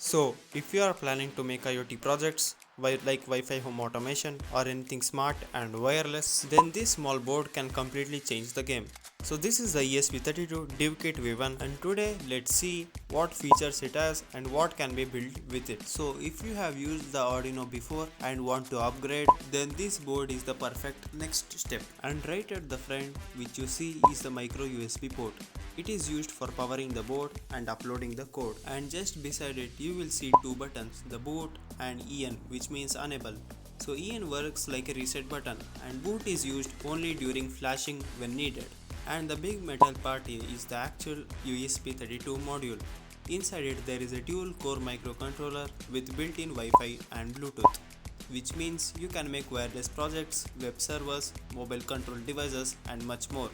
So, if you are planning to make IoT projects like Wi-Fi home automation or anything smart and wireless, then this small board can completely change the game. So this is the ESP32 Devkit V1 and today let's see what features it has and what can be built with it. So if you have used the Arduino before and want to upgrade, then this board is the perfect next step. And right at the front which you see is the micro USB port. It is used for powering the board and uploading the code, and just beside it you will see two buttons, the boot and EN, which means enable. So EN works like a reset button and boot is used only during flashing when needed. And the big metal part here is the actual ESP32 module. Inside it there is a dual core microcontroller with built-in Wi-Fi and Bluetooth, which means you can make wireless projects, web servers, mobile control devices and much more.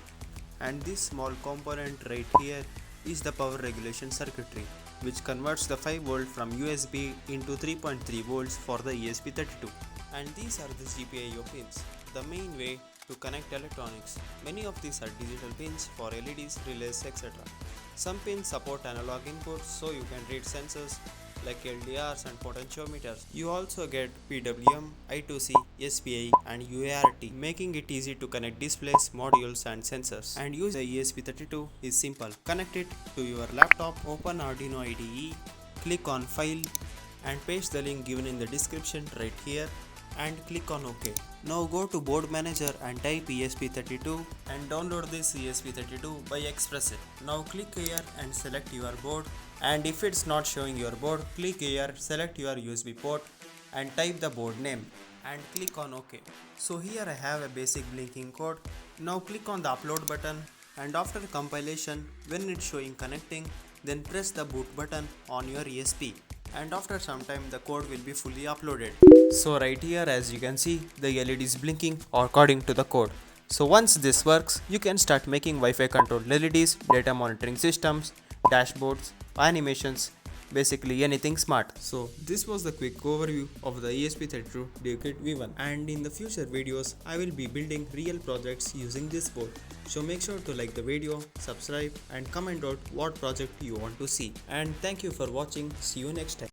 And this small component right here is the power regulation circuitry, which converts the 5V from USB into 3.3 volts for the ESP32. And these are the GPIO pins, the main way to connect electronics. Many of these are digital pins for LEDs, relays, etc. Some pins support analog inputs so you can read sensors like LDRs and potentiometers. You also get PWM, I2C, SPI and UART, making it easy to connect displays, modules and sensors. And use the ESP32 is simple. Connect it to your laptop, open Arduino IDE, click on File and paste the link given in the description right here and click on OK. Now go to board manager and type ESP32 and download this ESP32 by expressif. Now click here and select your board, and if it's not showing your board, click here, select your USB port and type the board name and click on OK. So here I have a basic blinking code. Now click on the upload button, and after compilation, when it's showing connecting, then press the boot button on your ESP, and after some time the code will be fully uploaded. So right here as you can see, the LED is blinking according to the code. So once this works, you can start making Wi-Fi controlled LEDs, data monitoring systems, dashboards, animations, basically anything smart. So this was the quick overview of the ESP32 Devkit V1, and in the future videos I will be building real projects using this board. So make sure to like the video, subscribe and comment out what project you want to see. And thank you for watching. See you next time.